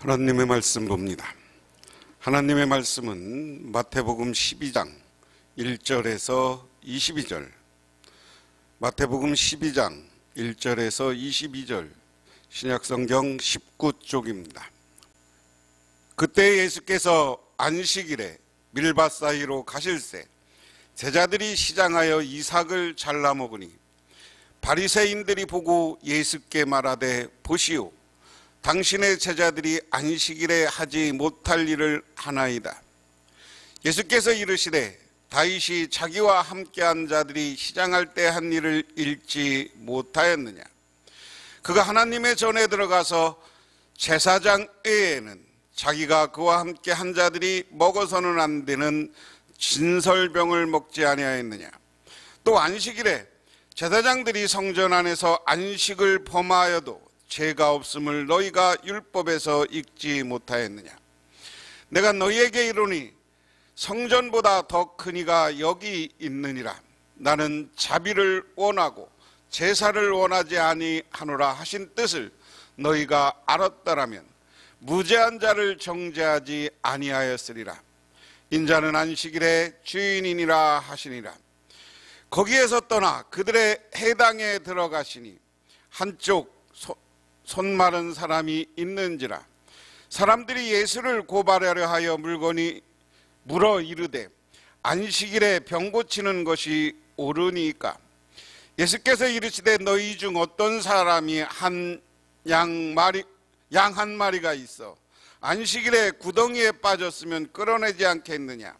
하나님의 말씀 봅니다. 하나님의 말씀은 마태복음 12장 1절에서 22절, 마태복음 12장 1절에서 22절, 신약성경 19쪽입니다. 그때 예수께서 안식일에 밀밭 사이로 가실새 제자들이 시장하여 이삭을 잘라 먹으니 바리새인들이 보고 예수께 말하되, 보시오, 당신의 제자들이 안식일에 하지 못할 일을 하나이다. 예수께서 이르시되, 다윗이 자기와 함께한 자들이 시장할 때 한 일을 읽지 못하였느냐? 그가 하나님의 전에 들어가서 제사장 외에는 자기가 그와 함께 한 자들이 먹어서는 안 되는 진설병을 먹지 아니하였느냐? 또 안식일에 제사장들이 성전 안에서 안식을 범하여도 죄가 없음을 너희가 율법에서 읽지 못하였느냐? 내가 너희에게 이르노니 성전보다 더 큰 이가 여기 있느니라. 나는 자비를 원하고 제사를 원하지 아니하노라 하신 뜻을 너희가 알았더라면 무죄한 자를 정죄하지 아니하였으리라. 인자는 안식일의 주인이니라 하시니라. 거기에서 떠나 그들의 해당에 들어가시니 한쪽 손 마른 사람이 있는지라. 사람들이 예수를 고발하려 하여 물어 이르되, 안식일에 병 고치는 것이 옳으니까? 예수께서 이르시되, 너희 중 어떤 사람이 양 한 마리가 있어 안식일에 구덩이에 빠졌으면 끌어내지 않겠느냐?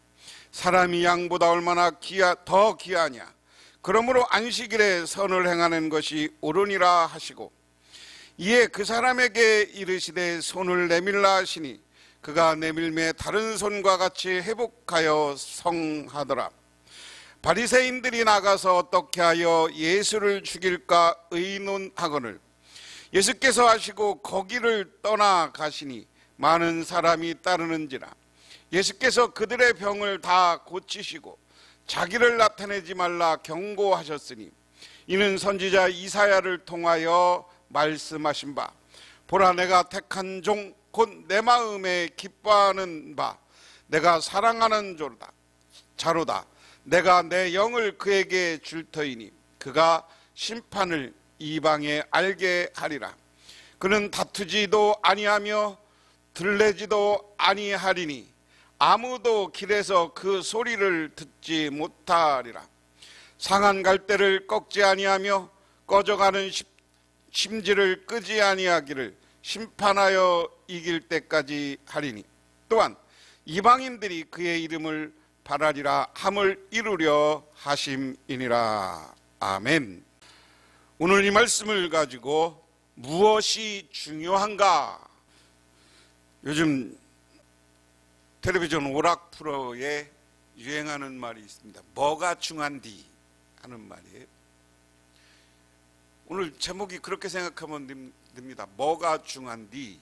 사람이 양보다 얼마나 더 귀하냐? 그러므로 안식일에 선을 행하는 것이 옳으니라 하시고, 이에 그 사람에게 이르시되 손을 내밀라 하시니 그가 내밀매 다른 손과 같이 회복하여 성하더라. 바리새인들이 나가서 어떻게 하여 예수를 죽일까 의논하거늘 예수께서 하시고 거기를 떠나가시니 많은 사람이 따르는지라. 예수께서 그들의 병을 다 고치시고 자기를 나타내지 말라 경고하셨으니, 이는 선지자 이사야를 통하여 말씀하신 바, 보라, 내가 택한 종 곧 내 마음에 기뻐하는 바, 내가 사랑하는 자로다. 내가 내 영을 그에게 줄 터이니 그가 심판을 이방에 알게 하리라. 그는 다투지도 아니하며 들레지도 아니하리니 아무도 길에서 그 소리를 듣지 못하리라. 상한 갈대를 꺾지 아니하며 꺼져가는 심지를 끄지 아니하기를 심판하여 이길 때까지 하리니, 또한 이방인들이 그의 이름을 바라리라 함을 이루려 하심이니라. 아멘. 오늘 이 말씀을 가지고 무엇이 중요한가? 요즘 텔레비전 오락 프로에 유행하는 말이 있습니다. 뭐가 중요한디 하는 말이에요. 오늘 제목이 그렇게 생각하면 됩니다. 뭐가 중요한디,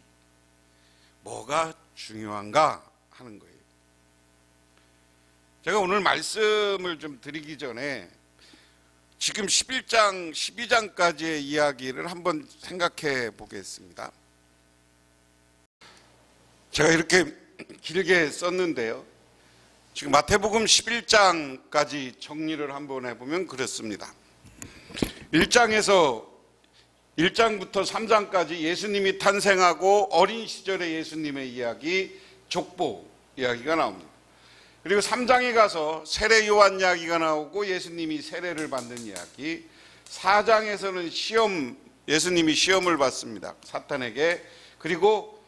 뭐가 중요한가 하는 거예요. 제가 오늘 말씀을 좀 드리기 전에 지금 11장, 12장까지의 이야기를 한번 생각해 보겠습니다. 제가 이렇게 길게 썼는데요, 지금 마태복음 11장까지 정리를 한번 해보면 그렇습니다. 1장부터 3장까지 예수님이 탄생하고 어린 시절의 예수님의 이야기, 족보 이야기가 나옵니다. 그리고 3장에 가서 세례 요한 이야기가 나오고 예수님이 세례를 받는 이야기, 4장에서는 예수님이 시험을 받습니다, 사탄에게. 그리고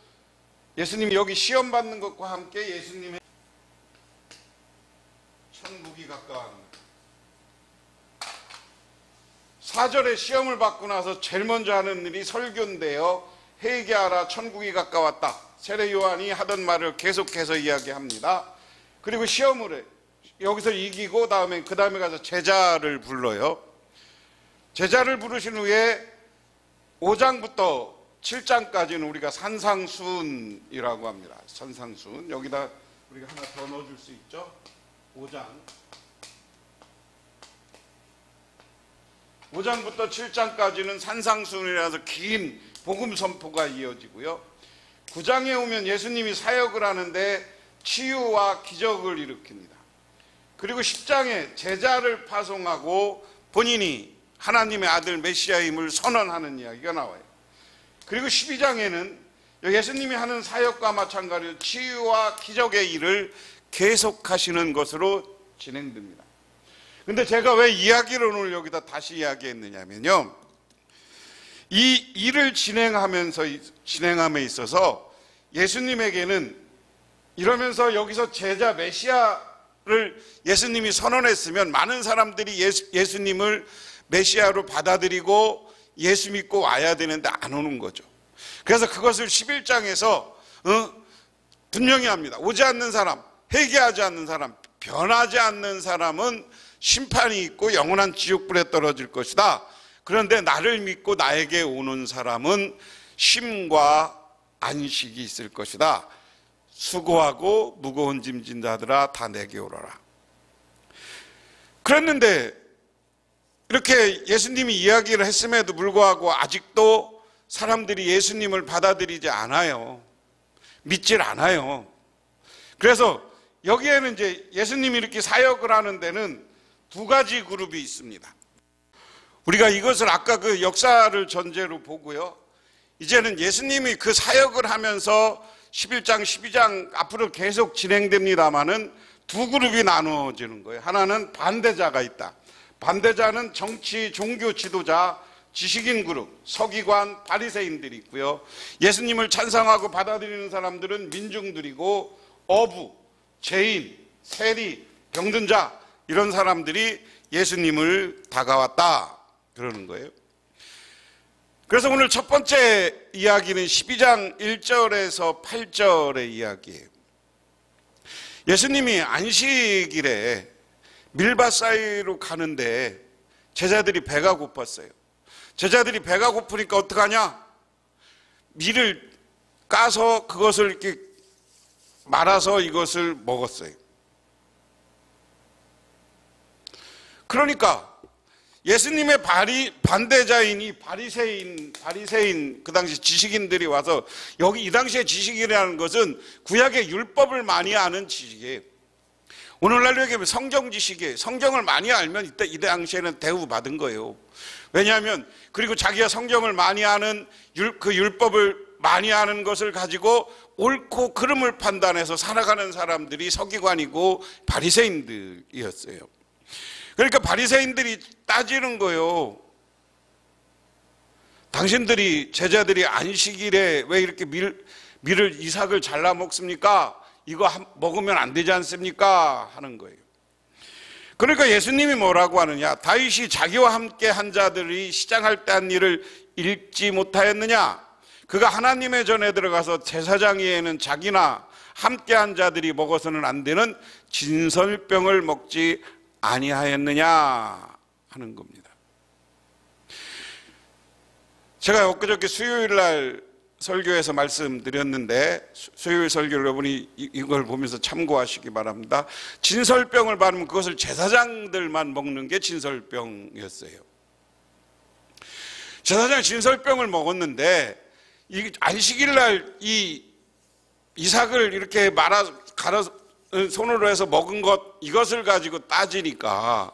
예수님이 여기 시험 받는 것과 함께 예수님의 천국이 가까워합니다. 4절에 시험을 받고 나서 제일 먼저 하는 일이 설교인데요, 회개하라, 천국이 가까웠다. 세례 요한이 하던 말을 계속해서 이야기합니다. 그리고 시험을 해. 여기서 이기고 그 다음에 가서 제자를 불러요. 제자를 부르신 후에 5장부터 7장까지는 우리가 산상수훈이라고 합니다. 산상수훈. 여기다 우리가 하나 더 넣어줄 수 있죠? 5장부터 7장까지는 산상수훈이라서 긴 복음 선포가 이어지고요, 9장에 오면 예수님이 사역을 하는데 치유와 기적을 일으킵니다. 그리고 10장에 제자를 파송하고 본인이 하나님의 아들 메시아임을 선언하는 이야기가 나와요. 그리고 12장에는 예수님이 하는 사역과 마찬가지로 치유와 기적의 일을 계속하시는 것으로 진행됩니다. 근데 제가 왜 이야기를 오늘 여기다 다시 이야기했느냐면요, 이 일을 진행함에 있어서 예수님에게는 이러면서 여기서 제자 메시아를 예수님이 선언했으면 많은 사람들이 예수님을 메시아로 받아들이고 예수 믿고 와야 되는데 안 오는 거죠. 그래서 그것을 11장에서 분명히 합니다. 오지 않는 사람, 회개하지 않는 사람, 변하지 않는 사람은 심판이 있고 영원한 지옥불에 떨어질 것이다. 그런데 나를 믿고 나에게 오는 사람은 쉼과 안식이 있을 것이다. 수고하고 무거운 짐 진 자들아 다 내게 오너라. 그랬는데 이렇게 예수님이 이야기를 했음에도 불구하고 아직도 사람들이 예수님을 받아들이지 않아요. 믿질 않아요. 그래서 여기에는 이제 예수님이 이렇게 사역을 하는 데는 두 가지 그룹이 있습니다. 우리가 이것을 아까 그 역사를 전제로 보고요, 이제는 예수님이 그 사역을 하면서 11장, 12장 앞으로 계속 진행됩니다마는 두 그룹이 나누어지는 거예요. 하나는 반대자가 있다. 반대자는 정치, 종교 지도자, 지식인 그룹, 서기관, 바리새인들이 있고요. 예수님을 찬성하고 받아들이는 사람들은 민중들이고 어부, 죄인, 세리, 병든 자, 이런 사람들이 예수님을 다가왔다 그러는 거예요. 그래서 오늘 첫 번째 이야기는 12장 1절에서 8절의 이야기예요. 예수님이 안식일에 밀밭 사이로 가는데 제자들이 배가 고팠어요. 제자들이 배가 고프니까 어떡하냐? 밀을 까서 그것을 이렇게 말아서 이것을 먹었어요. 그러니까 예수님의 반대자인 이 바리새인 그 당시 지식인들이 와서, 여기 이 당시에 지식이라는 것은 구약의 율법을 많이 아는 지식이에요. 오늘날로 얘기하면 성경 지식이에요. 성경을 많이 알면 이 당시에는 대우받은 거예요. 왜냐하면 그리고 자기가 성경을 많이 아는 그 율법을 많이 아는 것을 가지고 옳고 그름을 판단해서 살아가는 사람들이 서기관이고 바리새인들이었어요. 그러니까 바리새인들이 따지는 거예요. 당신들이, 제자들이 안식일에 왜 이렇게 밀을 이삭을 잘라 먹습니까? 이거 먹으면 안 되지 않습니까? 하는 거예요. 그러니까 예수님이 뭐라고 하느냐? 다윗이 자기와 함께 한 자들이 시장할 때 한 일을 읽지 못하였느냐? 그가 하나님의 전에 들어가서 제사장 위에는 자기나 함께 한 자들이 먹어서는 안 되는 진설병을 먹지 아니하였느냐 하는 겁니다. 제가 엊그저께 수요일 날 설교에서 말씀드렸는데, 수요일 설교 여러분이 이걸 보면서 참고하시기 바랍니다. 진설병을 받으면 그것을 제사장들만 먹는 게 진설병이었어요. 제사장 진설병을 먹었는데, 이 안식일 날 이 이삭을 이렇게 갈아 손으로 해서 먹은 이것을 가지고 따지니까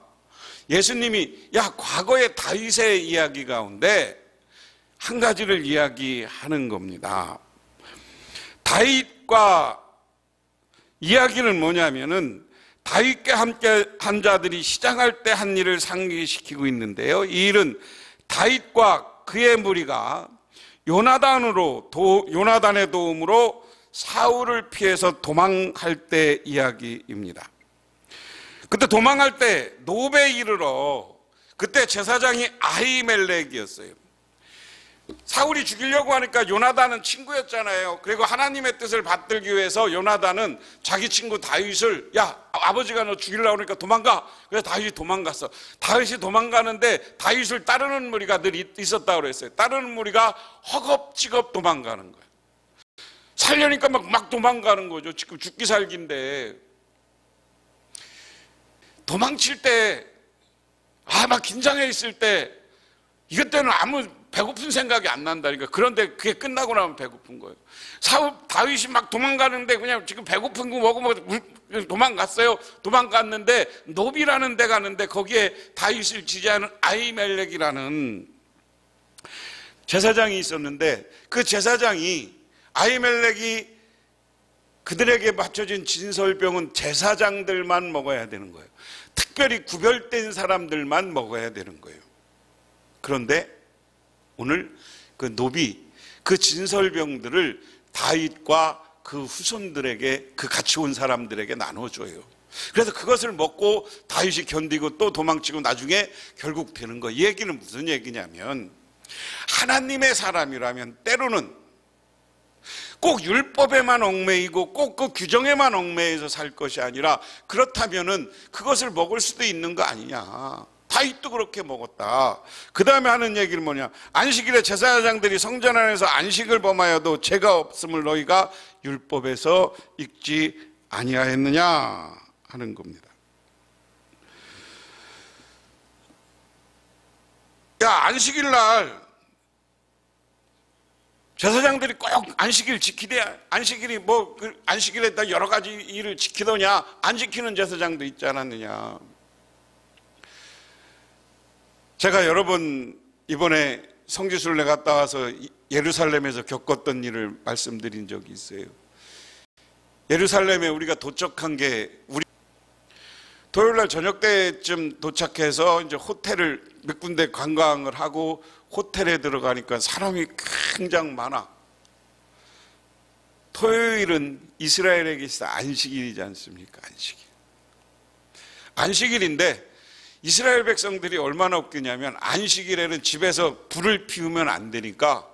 예수님이 과거의 다윗의 이야기 가운데 한 가지를 이야기하는 겁니다. 다윗과 이야기는 뭐냐면은 다윗과 함께 한 자들이 시장할 때 한 일을 상기시키고 있는데요. 이 일은 다윗과 그의 무리가 요나단의 도움으로 사울을 피해서 도망할 때 이야기입니다. 그때 도망할 때 노베에 이르러, 그때 제사장이 아히멜렉이었어요. 사울이 죽이려고 하니까 요나단은 친구였잖아요. 그리고 하나님의 뜻을 받들기 위해서 요나단은 자기 친구 다윗을, 아버지가 너 죽이려고 하니까 도망가. 그래서 다윗이 도망갔어. 다윗이 도망가는데 다윗을 따르는 무리가 늘 있었다고 그랬어요. 따르는 무리가 허겁지겁 도망가는 거예요. 살려니까 막 도망가는 거죠. 지금 죽기 살기인데. 도망칠 때, 막 긴장해 있을 때, 이것 때는 아무 배고픈 생각이 안 난다니까. 그런데 그게 끝나고 나면 배고픈 거예요. 다윗이 막 도망가는데 그냥 지금 배고픈 거 먹으면 도망갔어요. 도망갔는데 노비라는 데 가는데 거기에 다윗을 지지하는 아히멜렉이라는 제사장이 있었는데, 그 제사장이, 아히멜렉이 그들에게 맞춰진 진설병은 제사장들만 먹어야 되는 거예요. 특별히 구별된 사람들만 먹어야 되는 거예요. 그런데 오늘 그 노비, 그 진설병들을 다윗과 그 후손들에게, 그 같이 온 사람들에게 나눠줘요. 그래서 그것을 먹고 다윗이 견디고 또 도망치고 나중에 결국 되는 거. 이 얘기는 무슨 얘기냐면, 하나님의 사람이라면 때로는 꼭 율법에만 얽매이고 꼭 그 규정에만 얽매여서 살 것이 아니라, 그렇다면은 그것을 먹을 수도 있는 거 아니냐. 다윗도 그렇게 먹었다. 그 다음에 하는 얘기는 뭐냐, 안식일에 제사장들이 성전 안에서 안식을 범하여도 죄가 없음을 너희가 율법에서 읽지 아니하였느냐 하는 겁니다. 야, 안식일 날 제사장들이 꼭 안식일 지키대. 안식일이 안식일에 여러 가지 일을 지키더냐? 안 지키는 제사장도 있지 않았느냐? 제가 여러 번 이번에 성지순례 갔다 와서 예루살렘에서 겪었던 일을 말씀드린 적이 있어요. 예루살렘에 우리가 도착한 게, 토요일날 저녁 때쯤 도착해서 이제 호텔을 몇 군데 관광을 하고 호텔에 들어가니까 사람이 굉장히 많아. 토요일은 이스라엘에게 있어 안식일이지 않습니까? 안식일인데 이스라엘 백성들이 얼마나 웃기냐면, 안식일에는 집에서 불을 피우면 안 되니까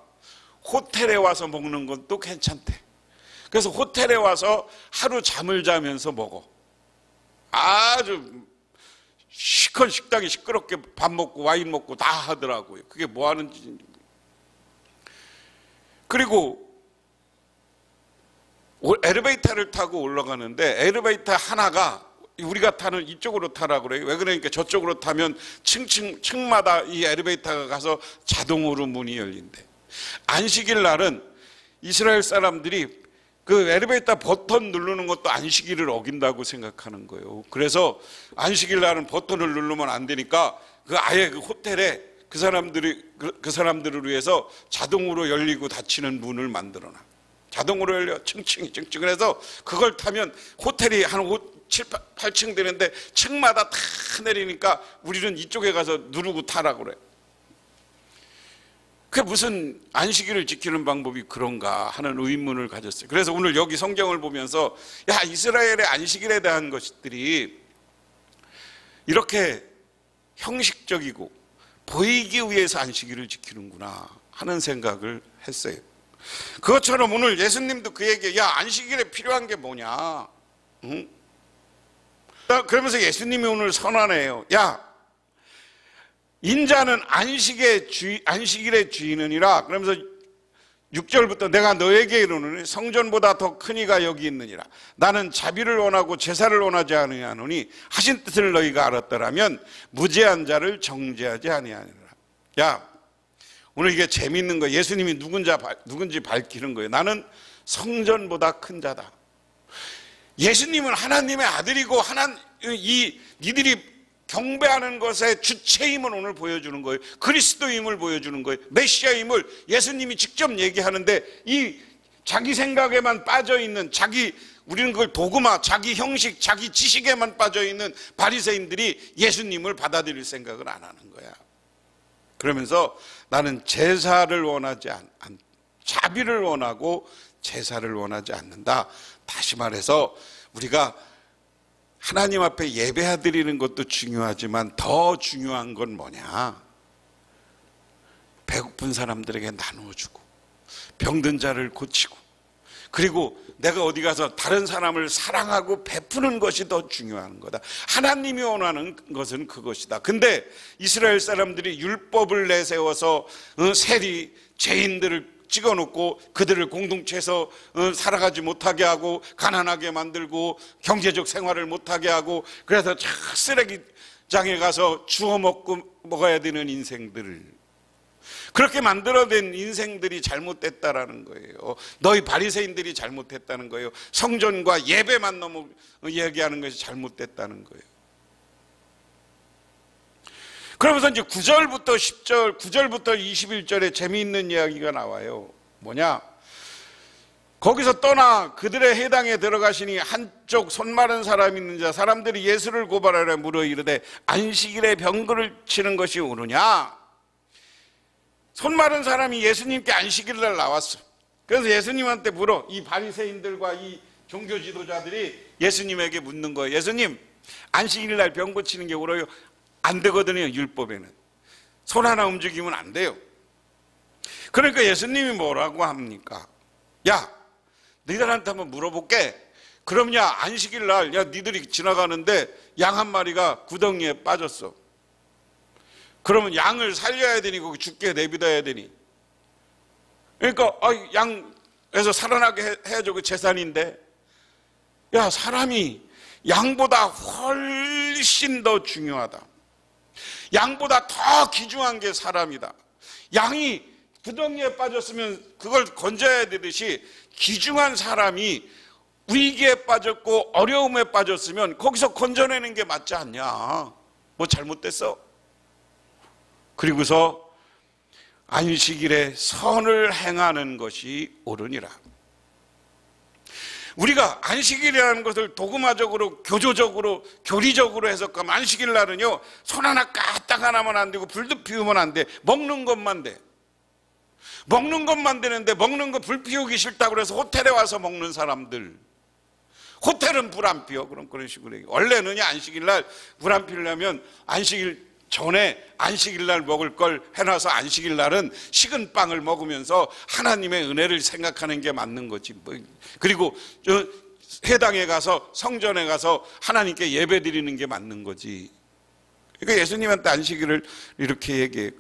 호텔에 와서 먹는 건 또 괜찮대. 그래서 호텔에 와서 하루 잠을 자면서 먹어. 아주 시큰 식당이 시끄럽게 밥 먹고 와인 먹고 다 하더라고요. 그게 뭐 하는지. 그리고 엘리베이터를 타고 올라가는데, 엘리베이터 하나가 우리가 타는 이쪽으로 타라고 그래요. 왜 그러니까 저쪽으로 타면 층마다 이 엘리베이터가 가서 자동으로 문이 열린대. 안식일 날은 이스라엘 사람들이 그 엘리베이터 버튼 누르는 것도 안식일을 어긴다고 생각하는 거예요. 그래서 안식일 날은 버튼을 누르면 안 되니까 아예 그 호텔에 그 사람들을 위해서 자동으로 열리고 닫히는 문을 만들어놔. 자동으로 열려 층층이 해서 그걸 타면 호텔이 한 7, 8층 되는데 층마다 다 내리니까 우리는 이쪽에 가서 누르고 타라고 그래. 그게 무슨 안식일을 지키는 방법이 그런가 하는 의문을 가졌어요. 그래서 오늘 여기 성경을 보면서, 야, 이스라엘의 안식일에 대한 것들이 이렇게 형식적이고 보이기 위해서 안식일을 지키는구나 하는 생각을 했어요. 그것처럼 오늘 예수님도 그 얘기에, 야, 안식일에 필요한 게 뭐냐? 응? 그러면서 예수님이 오늘 선언해요. 야, 인자는 안식일의 주인이니라. 그러면서 6절부터 내가 너에게 이르노니 성전보다 더 큰 이가 여기 있느니라. 나는 자비를 원하고 제사를 원하지 아니하노니 하신 뜻을 너희가 알았더라면 무죄한 자를 정죄하지 아니하니라. 야, 오늘 이게 재미있는 거예요. 예수님이 누군지 밝히는 거예요. 나는 성전보다 큰 자다. 예수님은 하나님의 아들이고 니들이 경배하는 것의 주체임을 오늘 보여주는 거예요. 그리스도임을 보여주는 거예요. 메시아임을 예수님이 직접 얘기하는데, 이 자기 생각에만 빠져있는, 우리는 그걸 도그마, 자기 형식, 자기 지식에만 빠져있는 바리새인들이 예수님을 받아들일 생각을 안 하는 거야. 그러면서 나는 제사를 원하지 자비를 원하고 제사를 원하지 않는다. 다시 말해서 우리가 하나님 앞에 예배드리는 것도 중요하지만 더 중요한 건 뭐냐? 배고픈 사람들에게 나누어주고 병든 자를 고치고, 그리고 내가 어디 가서 다른 사람을 사랑하고 베푸는 것이 더 중요한 거다. 하나님이 원하는 것은 그것이다. 근데 이스라엘 사람들이 율법을 내세워서 세리 죄인들을 찍어놓고 그들을 공동체에서 살아가지 못하게 하고 가난하게 만들고 경제적 생활을 못하게 하고, 그래서 쓰레기장에 가서 주워 먹어야 되는 인생들을, 그렇게 만들어낸 인생들이 잘못됐다라는 거예요. 너희 바리새인들이 잘못했다는 거예요. 성전과 예배만 너무 얘기하는 것이 잘못됐다는 거예요. 그러면서 이제 9절부터 10절, 9절부터 21절에 재미있는 이야기가 나와요. 뭐냐? 거기서 떠나 그들의 해당에 들어가시니 한쪽 손 마른 사람이 있는 자 사람들이 예수를 고발하려 물어 이르되 안식일에 병거를 치는 것이 옳으냐? 손 마른 사람이 예수님께 안식일날 나왔어. 그래서 예수님한테 물어. 이 바리새인들과 이 종교 지도자들이 예수님에게 묻는 거예요. 예수님, 안식일날 병 고치는 게 옳아요? 안 되거든요. 율법에는 손 하나 움직이면 안 돼요. 그러니까 예수님이 뭐라고 합니까? 야, 너희들한테 한번 물어볼게. 그럼요, 안식일날 야 니들이 지나가는데 양 한 마리가 구덩이에 빠졌어. 그러면 양을 살려야 되니 거기 죽게 내비둬야 되니. 그러니까 양에서 살아나게 해야죠. 그 재산인데. 야, 사람이 양보다 훨씬 더 중요하다. 양보다 더 귀중한 게 사람이다. 양이 구덩이에 빠졌으면 그걸 건져야 되듯이 귀중한 사람이 위기에 빠졌고 어려움에 빠졌으면 거기서 건져내는 게 맞지 않냐? 뭐 잘못됐어? 그리고서 안식일에 선을 행하는 것이 옳으니라. 우리가 안식일이라는 것을 도구마적으로, 교조적으로, 교리적으로 해석하면 안식일 날은요, 손 하나 까딱 하나만 안 되고 불도 피우면 안 돼. 먹는 것만 돼. 먹는 것만 되는데 먹는 거 불 피우기 싫다고 그래서 호텔에 와서 먹는 사람들. 호텔은 불 안 피워. 그럼 그런 식으로 얘기해. 원래는 안식일 날 불 안 피우려면 안식일 전에 안식일 날 먹을 걸 해놔서 안식일 날은 식은 빵을 먹으면서 하나님의 은혜를 생각하는 게 맞는 거지. 그리고 회당에 가서 성전에 가서 하나님께 예배 드리는 게 맞는 거지. 그러니까 예수님한테 안식일을 이렇게 얘기해.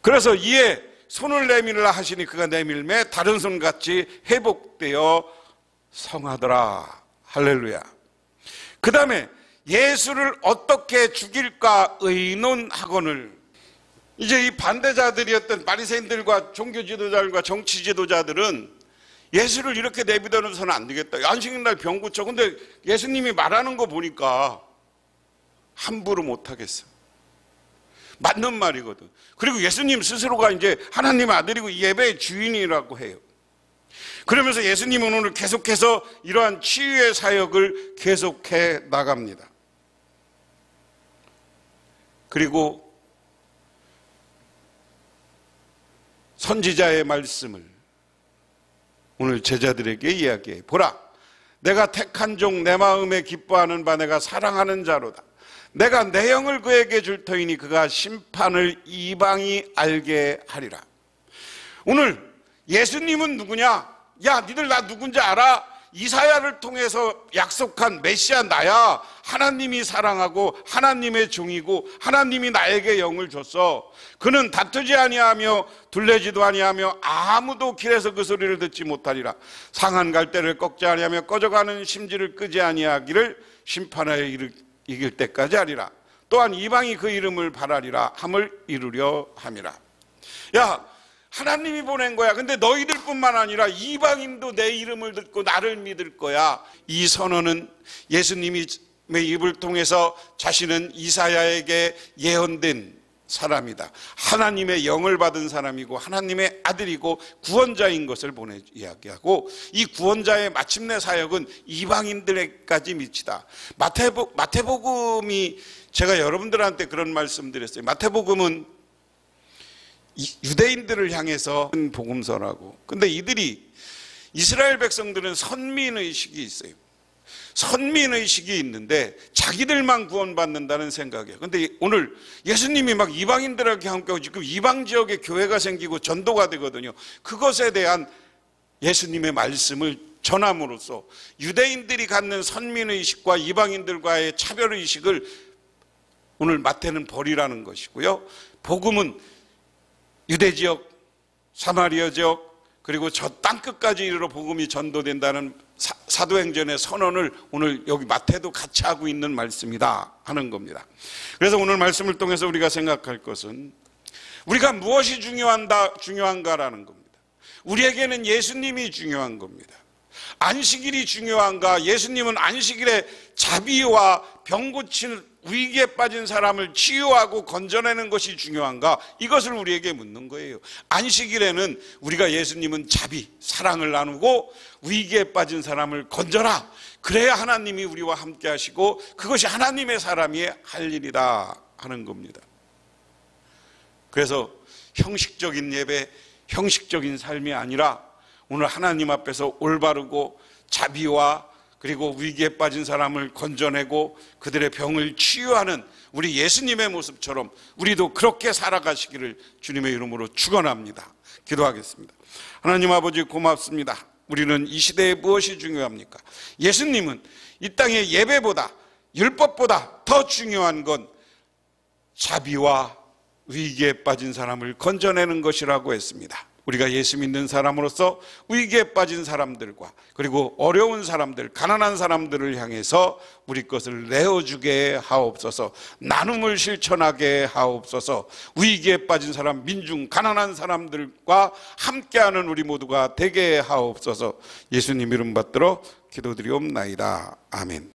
그래서 이에 손을 내밀라 하시니 그가 내밀매 다른 손같이 회복되어 성하더라. 할렐루야. 그 다음에 예수를 어떻게 죽일까 의논하거늘. 이제 이 반대자들이었던 바리새인들과 종교 지도자들과 정치 지도자들은 예수를 이렇게 내비둬서는 안 되겠다. 안식일날 병 고쳐. 근데 예수님이 말하는 거 보니까 함부로 못 하겠어. 맞는 말이거든. 그리고 예수님 스스로가 이제 하나님 아들이고 예배의 주인이라고 해요. 그러면서 예수님은 오늘 계속해서 이러한 치유의 사역을 계속해 나갑니다. 그리고 선지자의 말씀을 오늘 제자들에게 이야기해. 보라, 내가 택한 종 내 마음에 기뻐하는 바 내가 사랑하는 자로다. 내가 내 영을 그에게 줄 터이니 그가 심판을 이방이 알게 하리라. 오늘 예수님은 누구냐? 야, 니들 나 누군지 알아? 이사야를 통해서 약속한 메시아 나야. 하나님이 사랑하고 하나님의 종이고 하나님이 나에게 영을 줬어. 그는 다투지 아니하며 둘레지도 아니하며 아무도 길에서 그 소리를 듣지 못하리라. 상한 갈대를 꺾지 아니하며 꺼져가는 심지를 끄지 아니하기를 심판하여 이길 때까지 하리라. 또한 이방이 그 이름을 바라리라 함을 이루려 함이라. 야, 하나님이 보낸 거야. 근데 너희들뿐만 아니라 이방인도 내 이름을 듣고 나를 믿을 거야. 이 선언은 예수님의 입을 통해서 자신은 이사야에게 예언된 사람이다. 하나님의 영을 받은 사람이고 하나님의 아들이고 구원자인 것을 이야기하고, 이 구원자의 마침내 사역은 이방인들에까지 미치다. 마태복음이, 제가 여러분들한테 그런 말씀 드렸어요. 마태복음은 유대인들을 향해서 복음서라고. 근데 이스라엘 백성들은 선민의식이 있어요. 선민의식이 있는데 자기들만 구원받는다는 생각이에요. 근데 오늘 예수님이 막 이방인들에게 함께하고 지금 이방 지역에 교회가 생기고 전도가 되거든요. 그것에 대한 예수님의 말씀을 전함으로써 유대인들이 갖는 선민의식과 이방인들과의 차별의식을 오늘 마태는 버리라는 것이고요. 복음은 유대 지역, 사마리아 지역, 그리고 저 땅끝까지 이르러 복음이 전도된다는 사도행전의 선언을 오늘 여기 마태도 같이 하고 있는 말씀이다 하는 겁니다. 그래서 오늘 말씀을 통해서 우리가 생각할 것은, 우리가 무엇이 중요한가라는 겁니다. 우리에게는 예수님이 중요한 겁니다. 안식일이 중요한가? 예수님은 안식일에 자비와 병 고친 위기에 빠진 사람을 치유하고 건져내는 것이 중요한가? 이것을 우리에게 묻는 거예요. 안식일에는 우리가 예수님은 자비, 사랑을 나누고 위기에 빠진 사람을 건져라. 그래야 하나님이 우리와 함께 하시고 그것이 하나님의 사람이 할 일이다 하는 겁니다. 그래서 형식적인 예배, 형식적인 삶이 아니라 오늘 하나님 앞에서 올바르고 자비와 그리고 위기에 빠진 사람을 건져내고 그들의 병을 치유하는 우리 예수님의 모습처럼 우리도 그렇게 살아가시기를 주님의 이름으로 축원합니다. 기도하겠습니다. 하나님 아버지 고맙습니다. 우리는 이 시대에 무엇이 중요합니까? 예수님은 이 땅의 예배보다 율법보다 더 중요한 건 자비와 위기에 빠진 사람을 건져내는 것이라고 했습니다. 우리가 예수 믿는 사람으로서 위기에 빠진 사람들과 그리고 어려운 사람들, 가난한 사람들을 향해서 우리 것을 내어주게 하옵소서. 나눔을 실천하게 하옵소서. 위기에 빠진 사람, 민중, 가난한 사람들과 함께하는 우리 모두가 되게 하옵소서. 예수님 이름 받들어 기도드리옵나이다. 아멘.